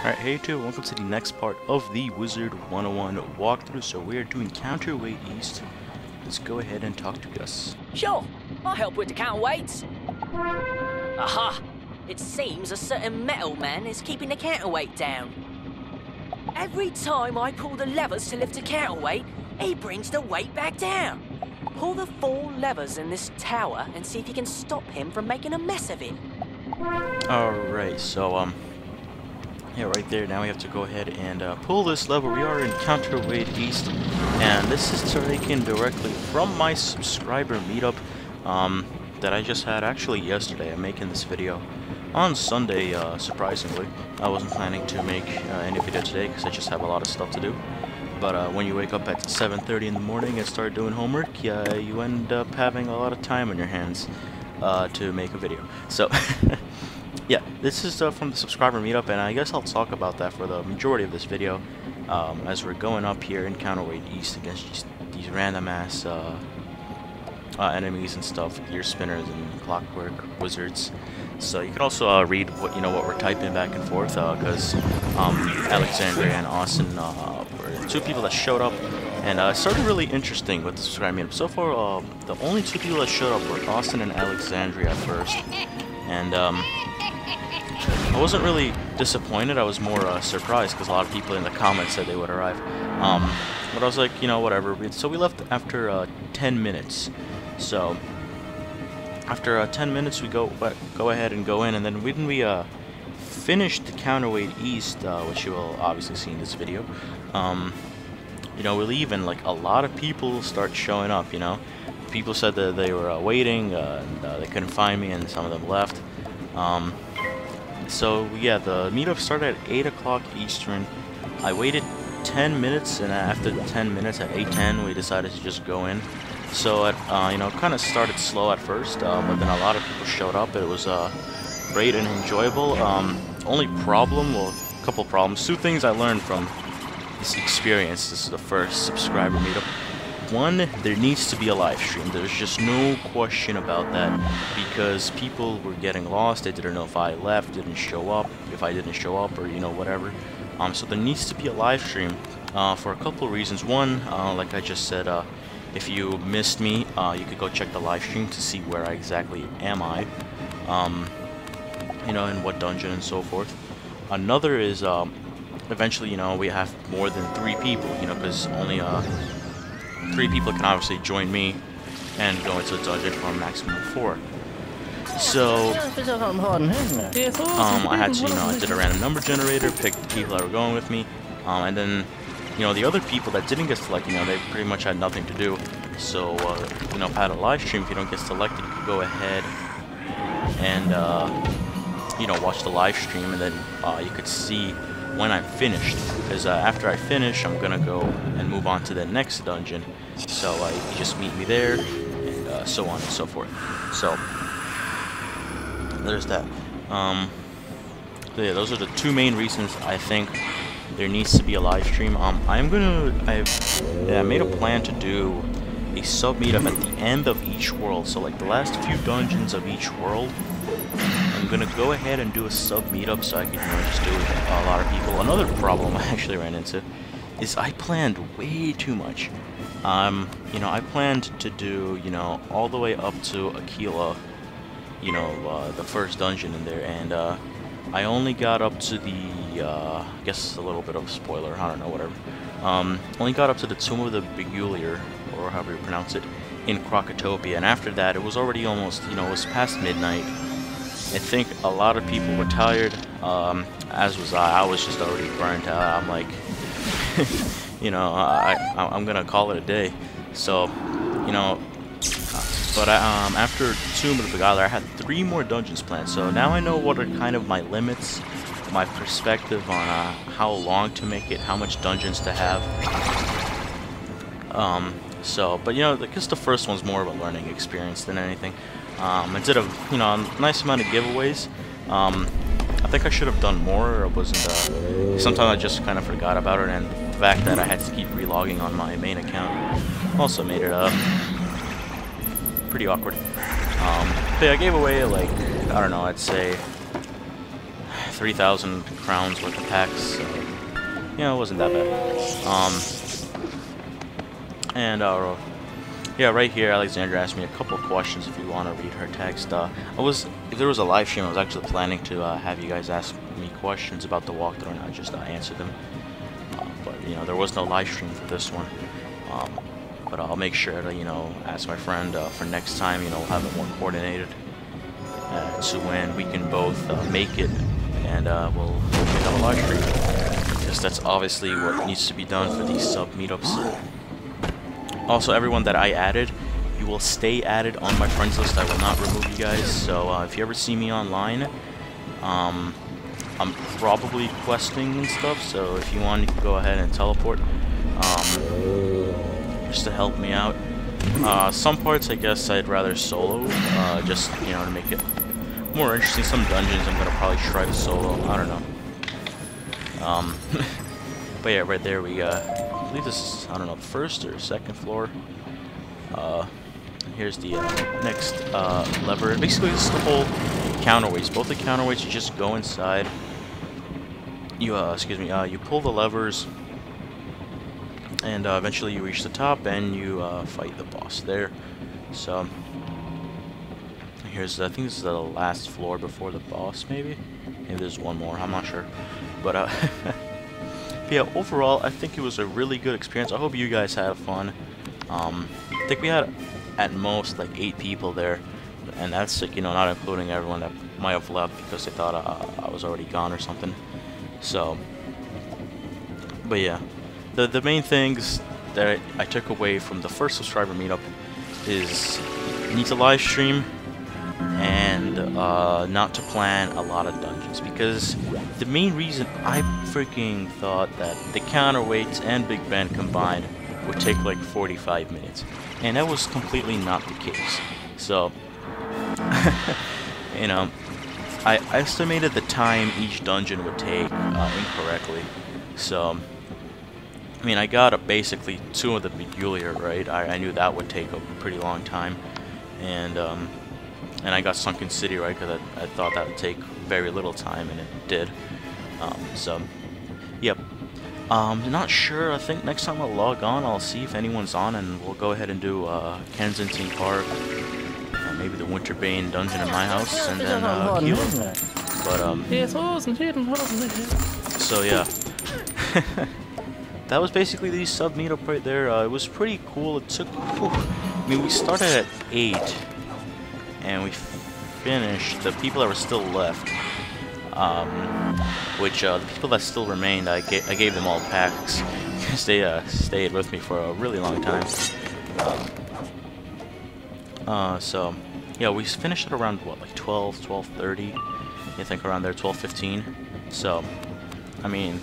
Alright, hey YouTube, welcome to the next part of the Wizard101 walkthrough. So we are doing counterweight east. Let's go ahead and talk to Gus. Sure, I'll help with the counterweights. Aha! It seems a certain metal man is keeping the counterweight down. Every time I pull the levers to lift a counterweight, he brings the weight back down. Pull the 4 levers in this tower and see if you can stop him from making a mess of it. Alright, so yeah, right there. Now we have to go ahead and pull this lever. We are in counterweight east, and this is taken directly from my subscriber meetup that I just had actually yesterday. I'm making this video on Sunday, surprisingly. I wasn't planning to make any video today because I just have a lot of stuff to do. But when you wake up at 7:30 in the morning and start doing homework, yeah, you end up having a lot of time on your hands to make a video. So yeah, this is from the subscriber meetup, and I guess I'll talk about that for the majority of this video as we're going up here in counterweight east against just these random ass enemies and stuff, gear spinners and clockwork wizards. So you can also read what what we're typing back and forth because Alexandria and Austin were 2 people that showed up, and it started really interesting with the subscriber meetup. So far, the only 2 people that showed up were Austin and Alexandria at first, and I wasn't really disappointed. I was more surprised because a lot of people in the comments said they would arrive. But I was like, whatever. So we left after 10 minutes. So after 10 minutes, we go ahead and go in, and then when we finished the counterweight east, which you will obviously see in this video, we leave, and like a lot of people start showing up. People said that they were waiting, and they couldn't find me, and some of them left. So yeah, the meetup started at 8 o'clock Eastern. I waited 10 minutes, and after the 10 minutes, at 8:10, we decided to just go in. So it kind of started slow at first, but then a lot of people showed up. It was great and enjoyable. Only problem, well, a couple problems. 2 things I learned from this experience. This is the first subscriber meetup. 1, there needs to be a live stream. There's just no question about that, because people were getting lost. They didn't know if I left, didn't show up, if I didn't show up, or whatever. So there needs to be a live stream for a couple of reasons. 1, like I just said, if you missed me, you could go check the live stream to see where exactly am I, in what dungeon and so forth. Another is eventually, we have more than 3 people, because only 3 people can obviously join me and go into the dungeon for a maximum of 4. So I had to, I did a random number generator, picked the people that were going with me, and then, the other people that didn't get selected, they pretty much had nothing to do. So, if I had a live stream, if you don't get selected, you could go ahead and, watch the live stream, and then you could see when I'm finished, because after I finish, I'm gonna go and move on to the next dungeon. So you can just meet me there, and so on and so forth. So there's that. So yeah, those are the 2 main reasons I think there needs to be a live stream. I made a plan to do a sub meetup at the end of each world. So like the last few dungeons of each world, I'm gonna go ahead and do a sub meetup so I can just do it with a lot of people. Another problem I actually ran into is I planned way too much. I planned to do all the way up to Aquila, the first dungeon in there, and I only got up to the I guess a little bit of a spoiler, I don't know, whatever. Only got up to the Tomb of the Begulier, or however you pronounce it, in Crocotopia, and after that it was already almost, it was past midnight. I think a lot of people were tired, as was I. I was just already burnt out. I'm like, I'm gonna call it a day. So, but after Tomb of the Beguiler, I had 3 more dungeons planned. So now I know what are kind of my limits, my perspective on how long to make it, how much dungeons to have. But I guess the first one's more of a learning experience than anything. I did a nice amount of giveaways. I think I should have done more. I wasn't. Sometimes I just kind of forgot about it, and the fact that I had to keep relogging on my main account also made it pretty awkward. But yeah, I gave away like, I don't know, I'd say 3,000 crowns worth of packs, so, you know, it wasn't that bad. Yeah, right here, Alexandra asked me a couple of questions if you want to read her text. If there was a live stream, I was actually planning to have you guys ask me questions about the walkthrough, and I just answer them. But, you know, there was no live stream for this one. But I'll make sure to, you know, ask my friend for next time, you know, we'll have it more coordinated. So when we can both make it, and we'll have a live stream, because that's obviously what needs to be done for these sub meetups. Also, everyone that I added, you will stay added on my friends list. I will not remove you guys. So if you ever see me online, I'm probably questing and stuff. So if you want, you can go ahead and teleport, just to help me out. Some parts, I guess, I'd rather solo, just, you know, to make it more interesting. Some dungeons I'm gonna probably try to solo. I don't know. But yeah, right there we I believe this is, I don't know, the first or second floor. Here's the next lever. Basically, this is the whole counterweights. Both the counterweights, you just go inside. You you pull the levers, and eventually you reach the top, and you fight the boss there. So here's, I think this is the last floor before the boss, maybe. Maybe there's one more. I'm not sure, but yeah, overall, I think it was a really good experience. I hope you guys had fun. I think we had at most like 8 people there, and that's, like, you know, not including everyone that might have left because they thought I was already gone or something. So, but yeah, the main things that I took away from the first subscriber meetup is you need to live stream and not to plan a lot of dungeons, because the main reason I freaking thought that the counterweights and Big Ben combined would take like 45 minutes, and that was completely not the case. So you know, I estimated the time each dungeon would take incorrectly. So I mean, I got basically 2 of the Peculiar, right? I knew that would take a pretty long time, and I got Sunken City, right, because I thought that would take very little time, and it did. So, yep. Not sure. I think next time I'll log on, I'll see if anyone's on, and we'll go ahead and do Kensington Park, maybe the Winterbane dungeon in my house, and then Kilo. But so yeah. That was basically the sub meetup right there. It was pretty cool. It took, I mean, we started at 8, and we finished, the people that were still left, which the people that still remained, I gave them all packs because they stayed with me for a really long time. So yeah, we finished at around what, like 12:30, I think, around there, 12:15. So I mean,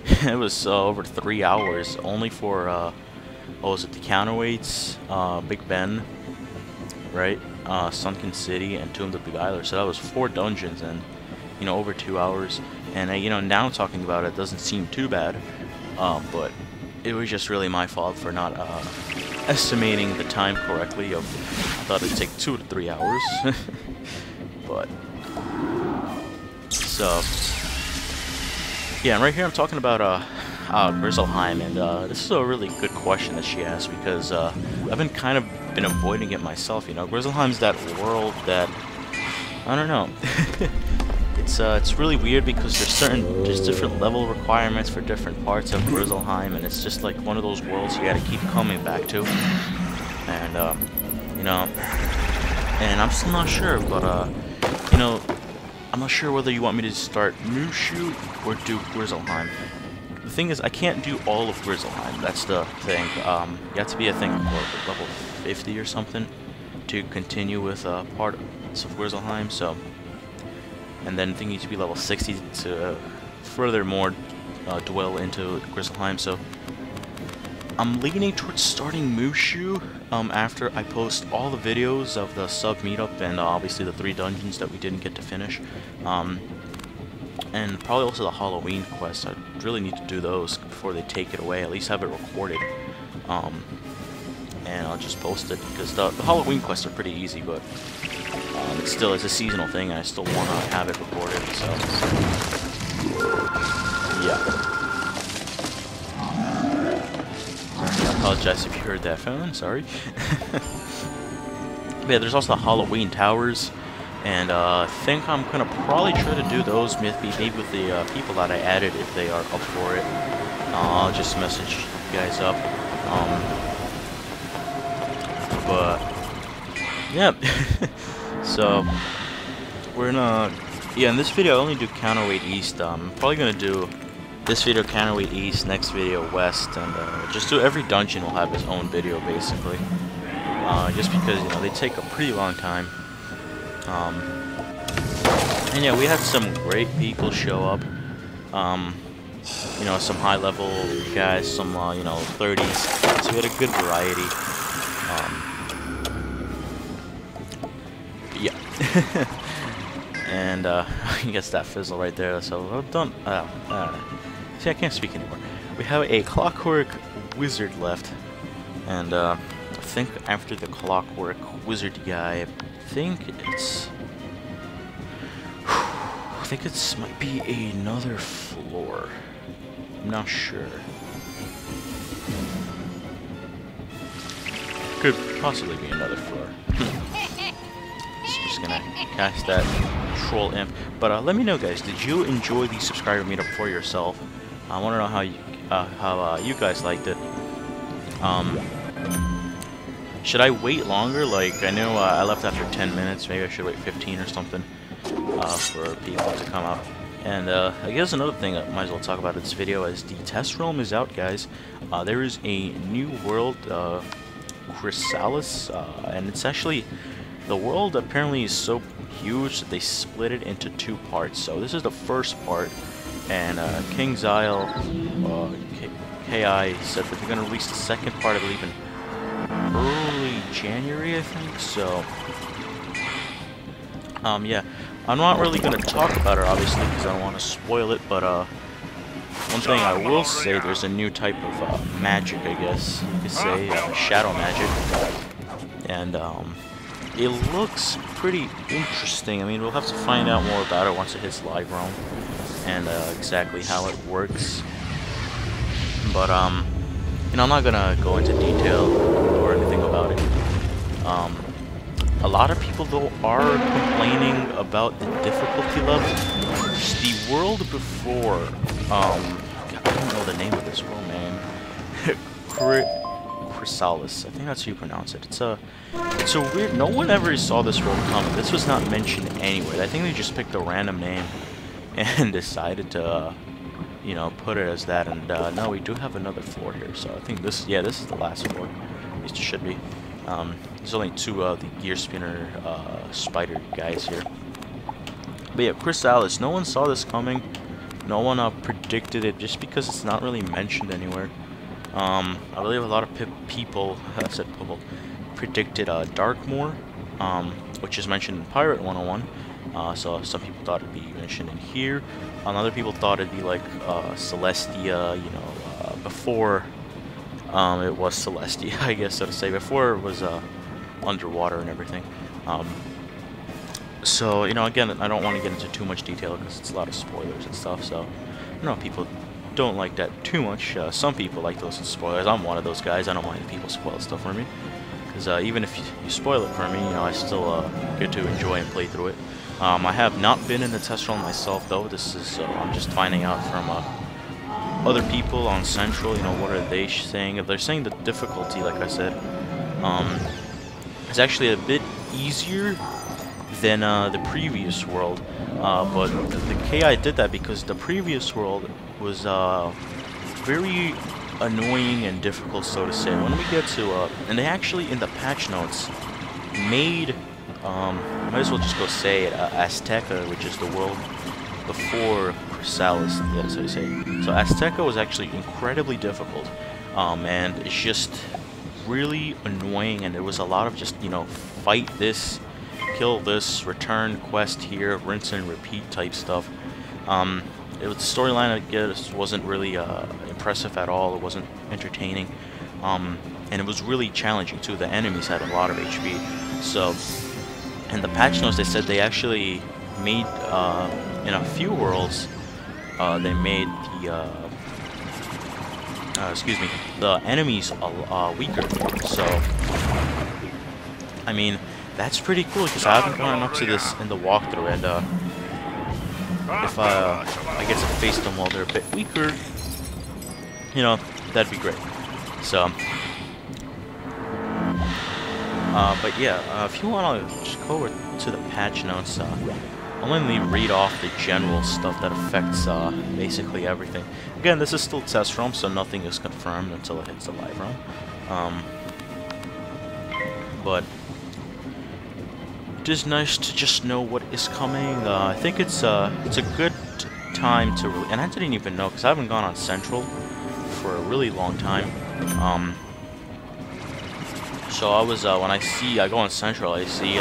it was over 3 hours only for what was it, the counterweights, Big Ben, right, Sunken City, and Tomb of the Beguiler. So that was 4 dungeons, and, you know, over 2 hours. And you know, now talking about it doesn't seem too bad, but it was just really my fault for not estimating the time correctly. I thought it'd take 2 to 3 hours. But so yeah, and right here I'm talking about Grizzleheim, and this is a really good question that she asked, because I've been avoiding it myself. You know, Grizzleheim's that world that, I don't know. It's really weird because there's different level requirements for different parts of Grizzleheim, and it's just like one of those worlds you gotta keep coming back to. And you know, and I'm still not sure, but you know, I'm not sure whether you want me to start Mushu or do Grizzleheim. The thing is, I can't do all of Grizzleheim. That's the thing. You have to be, I think, level 50 or something to continue with parts of Grizzleheim. So, and then I think you need to be level 60 to furthermore dwell into Grizzleheim. So I'm leaning towards starting Mushu after I post all the videos of the sub meetup and obviously the 3 dungeons that we didn't get to finish. And probably also the Halloween quest. I really need to do those before they take it away. At least have it recorded. And I'll just post it, because the Halloween quests are pretty easy, but It's a seasonal thing, and I still want to have it recorded. So yeah. I apologize if you heard that phone. Sorry. But yeah, there's also the Halloween towers, and I think I'm gonna probably try to do those maybe with the people that I added if they are up for it. I'll just message you guys up. But yeah. So we're gonna in this video I only do counterweight east. I'm probably gonna do this video counterweight east, next video west, and just do every dungeon will have its own video basically. Just because they take a pretty long time. And yeah, we had some great people show up. Some high level guys, some 30s. So we had a good variety. Yeah. And I guess that fizzle right there. So I'm done. See, I can't speak anymore. We have a Clockwork Wizard left, and I think after the Clockwork Wizard guy, I think it's might be another floor. I'm not sure. Could possibly be another floor. Just gonna cast that troll imp. But let me know, guys. Did you enjoy the subscriber meetup for yourself? I want to know how you guys liked it. Should I wait longer? Like I know I left after 10 minutes. Maybe I should wait 15 or something for people to come out. And I guess another thing I might as well talk about in this video is the test realm is out, guys. There is a new world, Chrysalis, and it's actually the world apparently is so huge that they split it into 2 parts. So this is the first part, and King's Isle, KI said that they're going to release the second part, I believe, in early January, I think. So yeah, I'm not really going to talk about it, obviously, because I don't want to spoil it, but one thing I will say, there's a new type of magic, I guess you could say, shadow magic, and it looks pretty interesting. I mean, we'll have to find out more about it once it hits live realm, and exactly how it works. But I'm not gonna go into detail or anything about it. A lot of people though are complaining about the difficulty level. The world before, I don't know the name of this world, man. Chrysalis, I think that's how you pronounce it. It's a weird. No one ever saw this world coming. This was not mentioned anywhere. I think they just picked a random name and decided to, put it as that. And no, we do have another floor here. So I think this is the last floor. At least it should be. There's only 2 of the gear spinner spider guys here. But yeah, Chrysalis. No one saw this coming. No one predicted it, just because it's not really mentioned anywhere. I believe a lot of people, predicted Darkmoor, which is mentioned in Pirate 101. So some people thought it'd be mentioned in here. Other people thought it'd be like Celestia, before it was Celestia, I guess so to say. Before it was underwater and everything. So, again, I don't want to get into too much detail because it's a lot of spoilers and stuff. So, people don't like that too much. Some people like those spoilers. I'm one of those guys. I don't mind if people spoil stuff for me, because even if you spoil it for me, I still get to enjoy and play through it. I have not been in the test realm myself, though. This is I'm just finding out from other people on Central. What are they saying? If they're saying the difficulty, like I said, it's actually a bit easier than the previous world. But the KI did that because the previous world was very annoying and difficult, so to say. When we get to and they actually in the patch notes made might as well just go say it, Azteca, which is the world before Chrysalis. That's how you say it. So Azteca was actually incredibly difficult, and it's just really annoying. And there was a lot of just fight this, kill this, return quest here, rinse and repeat type stuff. The storyline, I guess, wasn't really impressive at all. It wasn't entertaining, and it was really challenging too. The enemies had a lot of HP, so in the patch notes they said they actually made in a few worlds they made the excuse me, the enemies weaker. So I mean, that's pretty cool because I haven't gone up to this in the walkthrough, and if I get to face them while they're a bit weaker, you know, that'd be great. So but yeah, if you want to just go over to the patch notes, I'll only read off the general stuff that affects basically everything. Again, this is still test ROM, so nothing is confirmed until it hits the live ROM. But it is nice to just know what is coming. I think it's a good time to, and I didn't even know because I haven't gone on Central for a really long time. So I was when I go on Central, I see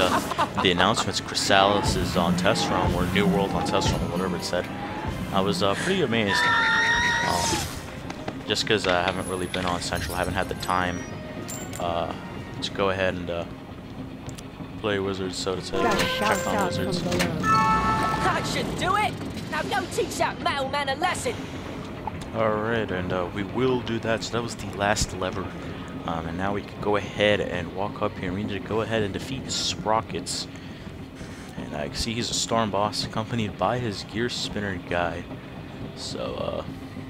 the announcements. Chrysalis is on test ROM, or New World on test ROM, or whatever it said. I was pretty amazed, just because I haven't really been on Central. I haven't had the time to go ahead and play Wizards, so to say. Check on Wizards. That should do it. Now go teach that metal man a lesson. All right, and we will do that. So that was the last lever. And now we can go ahead and walk up here. We need to go ahead and defeat Sprockets. And I can see he's a storm boss, accompanied by his gear spinner guy. So,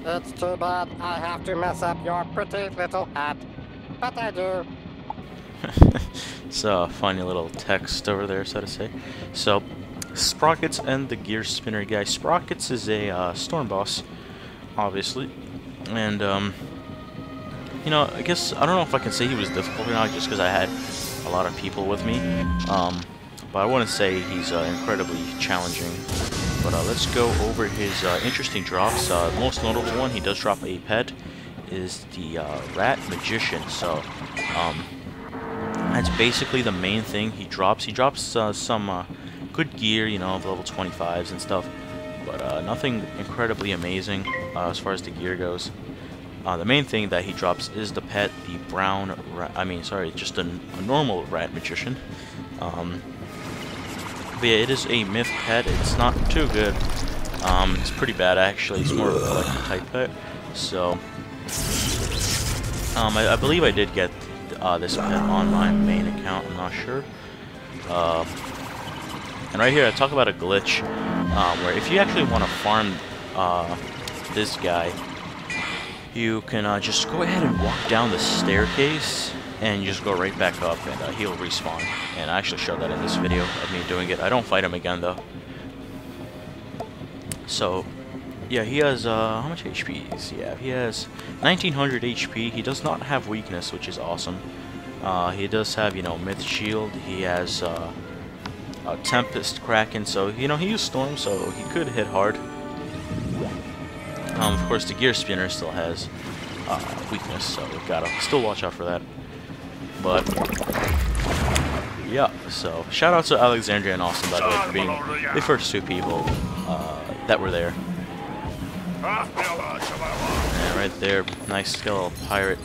It's too bad I have to mess up your pretty little hat. But I do. So, funny little text over there, so to say. So, Sprockets and the gear spinner guy. Sprockets is a storm boss, obviously. And, you know, I guess, I don't know if I can say he was difficult or not, just because I had a lot of people with me. But I wouldn't say he's incredibly challenging. But let's go over his interesting drops. The most notable one, he does drop a pet, is the Rat Magician. So, that's basically the main thing he drops. He drops some good gear, you know, level 25s and stuff. But nothing incredibly amazing as far as the gear goes. The main thing that he drops is the pet, the brown just a normal Rat Magician. But yeah, it is a myth pet. It's not too good. It's pretty bad, actually. It's more of a collector type pet. So, I believe I did get this pet on my main account. I'm not sure. And right here, I talk about a glitch where if you actually want to farm this guy, you can just go ahead and walk down the staircase and just go right back up, and he'll respawn. And I actually showed that in this video of me doing it. I don't fight him again though. So yeah, he has how much HP? Yeah, he has 1900 HP. He does not have weakness, which is awesome. He does have, you know, Myth Shield. He has a Tempest Kraken, so you know he used Storm, so he could hit hard. Of course, the Gear Spinner still has weakness, so we gotta still watch out for that. But yeah, so shout out to Alexandria and Austin, by the way, for being the first two people that were there. And right there, nice skill pirate,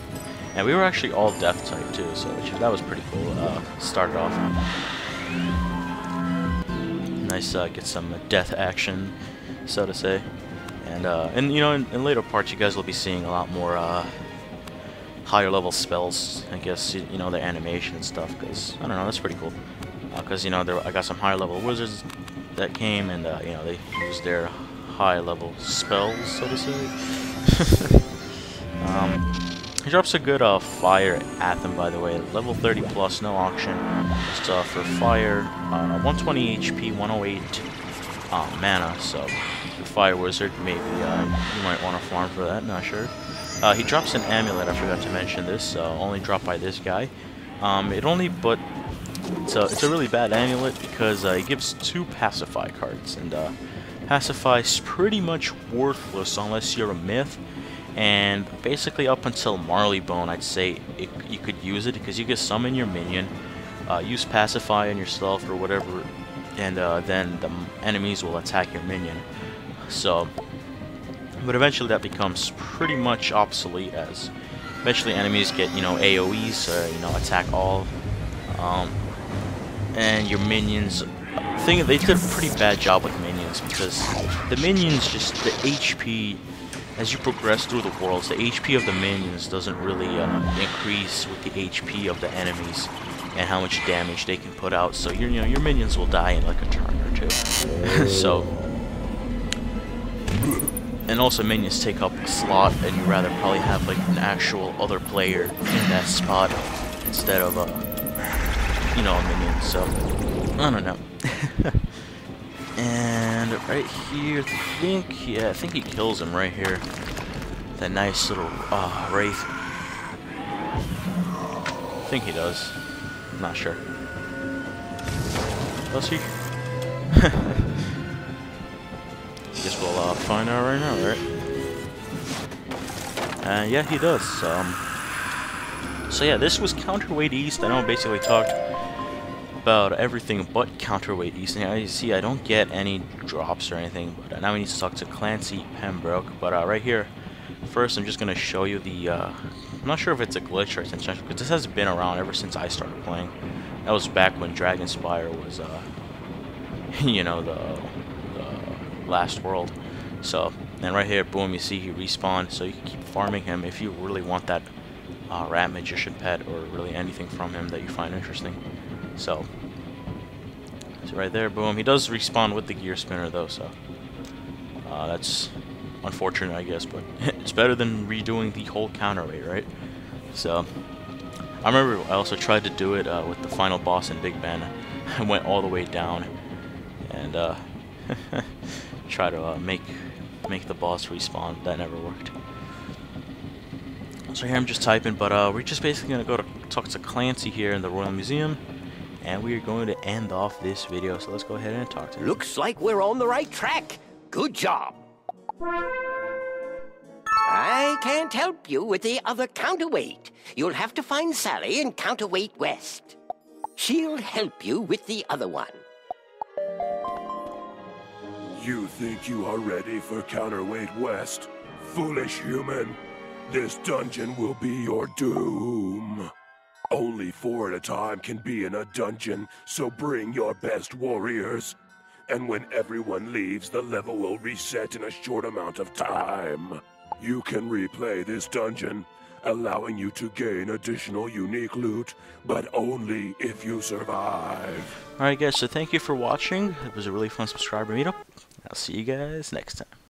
and we were actually all death type too, so that was pretty cool. Started off nice, get some death action, so to say. And you know, in later parts, you guys will be seeing a lot more higher level spells. I guess you know, their animation and stuff. Because I don't know, that's pretty cool. Because you know, I got some higher level wizards that came, and you know, they used their high level spells, so to say. He drops a good fire Anthem, by the way. Level 30 plus, no auction. Just for fire, 120 HP, 108 mana. So. Fire Wizard, maybe you might want to farm for that, not sure. He drops an amulet, I forgot to mention this, only dropped by this guy. It's a really bad amulet because it gives 2 Pacify cards, and Pacify is pretty much worthless unless you're a myth, and basically up until Marleybone, I'd say you could use it because you can summon your minion, use Pacify on yourself or whatever, and then the enemies will attack your minion. So, but eventually that becomes pretty much obsolete, as eventually enemies get, you know, AoEs, you know, attack all, and your minions. They did a pretty bad job with minions, because the minions just, the HP, as you progress through the worlds, the HP of the minions doesn't really increase with the HP of the enemies and how much damage they can put out. So your minions will die in like a turn or two. So, and also minions take up a slot, and you rather probably have like an actual other player in that spot instead of a minion. So I don't know. And right here, I think he kills him right here. That nice little wraith. I think he does. I'm not sure. Does he? Guess we'll find out right now, right? Yeah, he does. So yeah, this was Counterweight East. I know I basically talked about everything but Counterweight East. And as you see, I don't get any drops or anything. But now we need to talk to Clancy Pembroke. But right here, first I'm just gonna show you the. I'm not sure if it's a glitch or it's intentional, because this has been around ever since I started playing. That was back when Dragonspire was, the last world. So, and right here, boom, you see he respawned. So you can keep farming him if you really want that rat magician pet, or really anything from him that you find interesting. So right there, boom. He does respawn with the gear spinner though, so that's unfortunate, I guess, but it's better than redoing the whole counterweight, right? So I remember I also tried to do it with the final boss in Big Ben. I went all the way down and try to make the boss respawn. That never worked. So here I'm just typing, but we're just basically gonna go to talk to Clancy here in the Royal Museum, and we are going to end off this video. So let's go ahead and talk to him. Looks like we're on the right track. Good job. I can't help you with the other counterweight. You'll have to find Sally in Counterweight West. She'll help you with the other one. You think you are ready for Counterweight West? Foolish human. This dungeon will be your doom. Only 4 at a time can be in a dungeon, so bring your best warriors. And when everyone leaves, the level will reset in a short amount of time. You can replay this dungeon, allowing you to gain additional unique loot, but only if you survive. Alright guys, so thank you for watching. It was a really fun subscriber meetup. I'll see you guys next time.